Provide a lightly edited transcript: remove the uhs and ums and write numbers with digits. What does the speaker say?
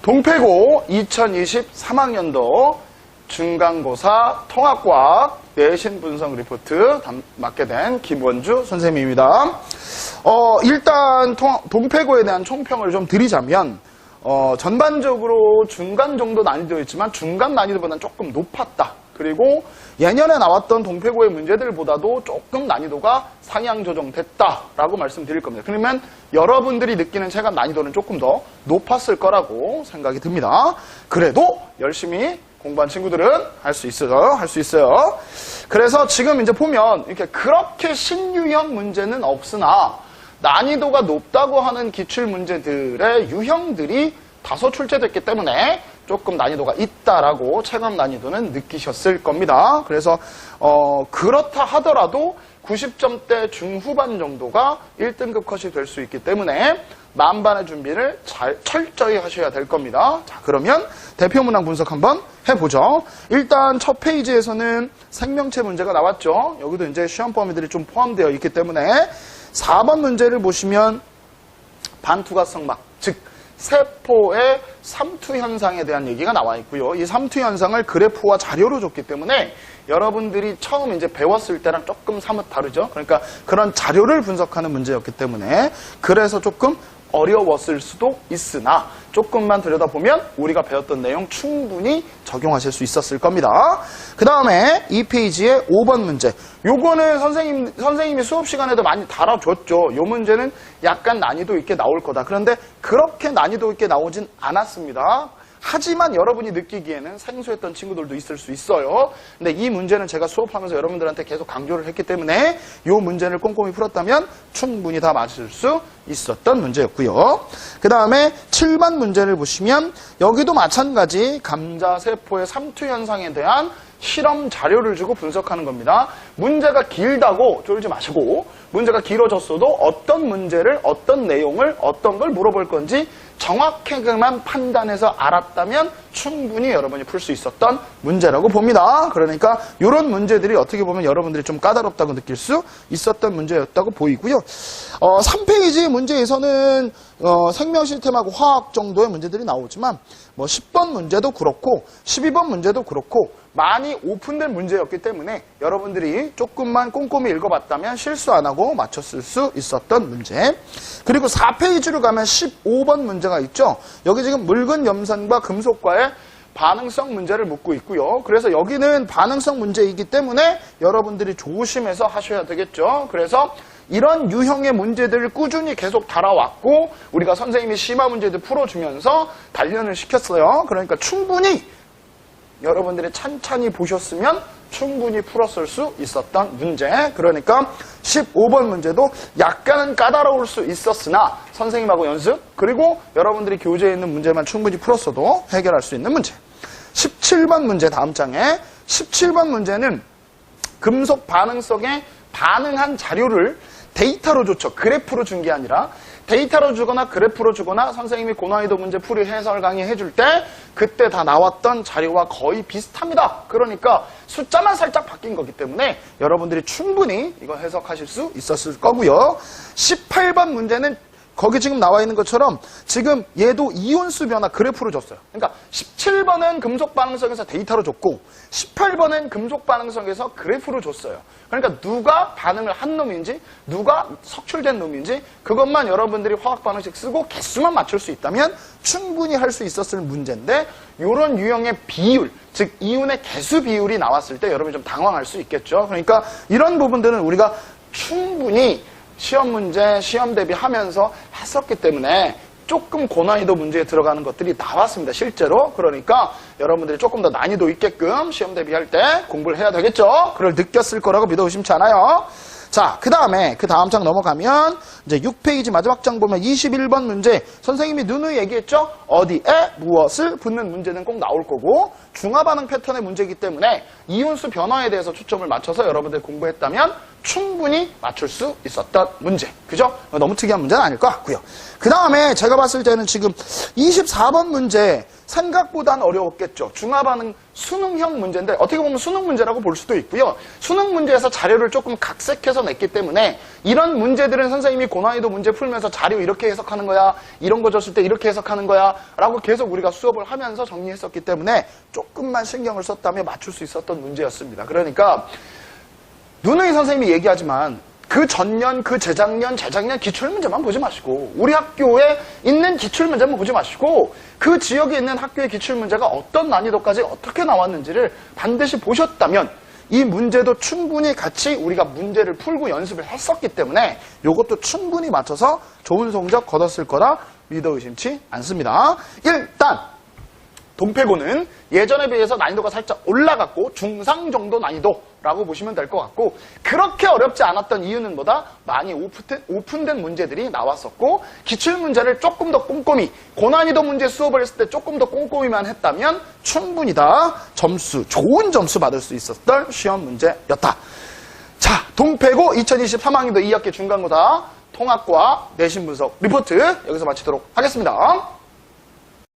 동패고 2020 3학년도 중간고사 통합과학 내신 분석 리포트 맡게 된 김원주 선생님입니다. 일단 동패고에 대한 총평을 좀 드리자면 전반적으로 중간 정도 난이도였지만 중간 난이도보다는 조금 높았다. 그리고 예년에 나왔던 동패고의 문제들보다도 조금 난이도가 상향 조정됐다라고 말씀드릴 겁니다. 그러면 여러분들이 느끼는 체감 난이도는 조금 더 높았을 거라고 생각이 듭니다. 그래도 열심히 공부한 친구들은 할 수 있어요. 그래서 지금 이제 보면 이렇게 그렇게 신유형 문제는 없으나 난이도가 높다고 하는 기출 문제들의 유형들이 다소 출제됐기 때문에 조금 난이도가 있다라고 체감 난이도는 느끼셨을 겁니다. 그래서 그렇다 하더라도 90점대 중후반 정도가 1등급 컷이 될 수 있기 때문에 만반의 준비를 철저히 하셔야 될 겁니다. 자, 그러면 대표 문항 분석 한번 해보죠. 일단 첫 페이지에서는 생명체 문제가 나왔죠. 여기도 이제 시험 범위들이 좀 포함되어 있기 때문에 4번 문제를 보시면 반투과성막, 즉 세포의 삼투 현상에 대한 얘기가 나와 있고요. 이 삼투 현상을 그래프와 자료로 줬기 때문에 여러분들이 처음 이제 배웠을 때랑 조금 사뭇 다르죠. 그러니까 그런 자료를 분석하는 문제였기 때문에 그래서 조금 어려웠을 수도 있으나 조금만 들여다보면 우리가 배웠던 내용 충분히 적용하실 수 있었을 겁니다. 그 다음에 이 페이지의 5번 문제. 요거는 선생님이 수업 시간에도 많이 다뤄줬죠. 요 문제는 약간 난이도 있게 나올 거다. 그런데 그렇게 난이도 있게 나오진 않았습니다. 하지만 여러분이 느끼기에는 생소했던 친구들도 있을 수 있어요. 근데 이 문제는 제가 수업하면서 여러분들한테 계속 강조를 했기 때문에 이 문제를 꼼꼼히 풀었다면 충분히 다 맞을 수 있었던 문제였고요. 그 다음에 7번 문제를 보시면 여기도 마찬가지 감자세포의 삼투 현상에 대한 실험 자료를 주고 분석하는 겁니다. 문제가 길다고 쫄지 마시고 문제가 길어졌어도 어떤 문제를 어떤 내용을 어떤 걸 물어볼 건지 정확하게만 판단해서 알았다면 충분히 여러분이 풀 수 있었던 문제라고 봅니다. 그러니까 이런 문제들이 어떻게 보면 여러분들이 좀 까다롭다고 느낄 수 있었던 문제였다고 보이고요. 3페이지 문제에서는 생명 시스템하고 화학 정도의 문제들이 나오지만 뭐 10번 문제도 그렇고 12번 문제도 그렇고 많이 오픈된 문제였기 때문에 여러분들이 조금만 꼼꼼히 읽어봤다면 실수 안 하고 맞췄을 수 있었던 문제. 그리고 4페이지로 가면 15번 문제가 있죠. 여기 지금 묽은 염산과 금속과의 반응성 문제를 묻고 있고요. 그래서 여기는 반응성 문제이기 때문에 여러분들이 조심해서 하셔야 되겠죠. 그래서 이런 유형의 문제들을 꾸준히 계속 달아왔고 우리가 선생님이 심화 문제들 풀어주면서 단련을 시켰어요. 그러니까 충분히 여러분들이 찬찬히 보셨으면 충분히 풀었을 수 있었던 문제. 그러니까 15번 문제도 약간은 까다로울 수 있었으나 선생님하고 연습 그리고 여러분들이 교재에 있는 문제만 충분히 풀었어도 해결할 수 있는 문제. 17번 문제 다음 장에 17번 문제는 금속 반응성에 반응한 자료를 데이터로 줬죠. 그래프로 준 게 아니라 데이터로 주거나 그래프로 주거나 선생님이 고난이도 문제 풀이 해설 강의 해줄 때 그때 다 나왔던 자료와 거의 비슷합니다. 그러니까 숫자만 살짝 바뀐 거기 때문에 여러분들이 충분히 이거 해석하실 수 있었을 거고요. 18번 문제는 거기 지금 나와 있는 것처럼 지금 얘도 이온수 변화 그래프로 줬어요. 그러니까 17번은 금속 반응성에서 데이터로 줬고 18번은 금속 반응성에서 그래프로 줬어요. 그러니까 누가 반응을 한 놈인지 누가 석출된 놈인지 그것만 여러분들이 화학 반응식 쓰고 개수만 맞출 수 있다면 충분히 할 수 있었을 문제인데 이런 유형의 비율, 즉 이온의 개수 비율이 나왔을 때 여러분이 좀 당황할 수 있겠죠. 그러니까 이런 부분들은 우리가 충분히 시험 문제, 시험 대비하면서 했었기 때문에 조금 고난이도 문제에 들어가는 것들이 나왔습니다. 실제로. 그러니까 여러분들이 조금 더 난이도 있게끔 시험 대비할 때 공부를 해야 되겠죠. 그걸 느꼈을 거라고 믿어 의심치 않아요. 자, 그 다음 장 넘어가면 이제 6페이지 마지막 장 보면 21번 문제. 선생님이 누누이 얘기했죠? 어디에 무엇을 붙는 문제는 꼭 나올 거고 중화반응 패턴의 문제이기 때문에 이온수 변화에 대해서 초점을 맞춰서 여러분들 공부했다면 충분히 맞출 수 있었던 문제. 그죠? 너무 특이한 문제는 아닐 것 같고요. 그 다음에 제가 봤을 때는 지금 24번 문제 생각보단 어려웠겠죠. 중화반응 수능형 문제인데 어떻게 보면 수능 문제라고 볼 수도 있고요. 수능 문제에서 자료를 조금 각색해서 냈기 때문에 이런 문제들은 선생님이 고난이도 문제 풀면서 자료 이렇게 해석하는 거야, 이런 거 줬을 때 이렇게 해석하는 거야 라고 계속 우리가 수업을 하면서 정리했었기 때문에 조금만 신경을 썼다면 맞출 수 있었던 문제였습니다. 그러니까 누누이 선생님이 얘기하지만 그 전년, 그 재작년 기출문제만 보지 마시고 우리 학교에 있는 기출문제만 보지 마시고 그 지역에 있는 학교의 기출문제가 어떤 난이도까지 어떻게 나왔는지를 반드시 보셨다면 이 문제도 충분히 같이 우리가 문제를 풀고 연습을 했었기 때문에 이것도 충분히 맞춰서 좋은 성적 거뒀을 거라 믿어 의심치 않습니다. 일단 동패고는 예전에 비해서 난이도가 살짝 올라갔고 중상 정도 난이도라고 보시면 될 것 같고 그렇게 어렵지 않았던 이유는 뭐다? 많이 오픈된 문제들이 나왔었고 기출문제를 조금 더 꼼꼼히 고난이도 문제 수업을 했을 때 조금 더 꼼꼼히만 했다면 충분히 다 좋은 점수 받을 수 있었던 시험 문제였다. 자, 동패고 2023학년도 2학기 중간고사 통합과 내신 분석 리포트 여기서 마치도록 하겠습니다.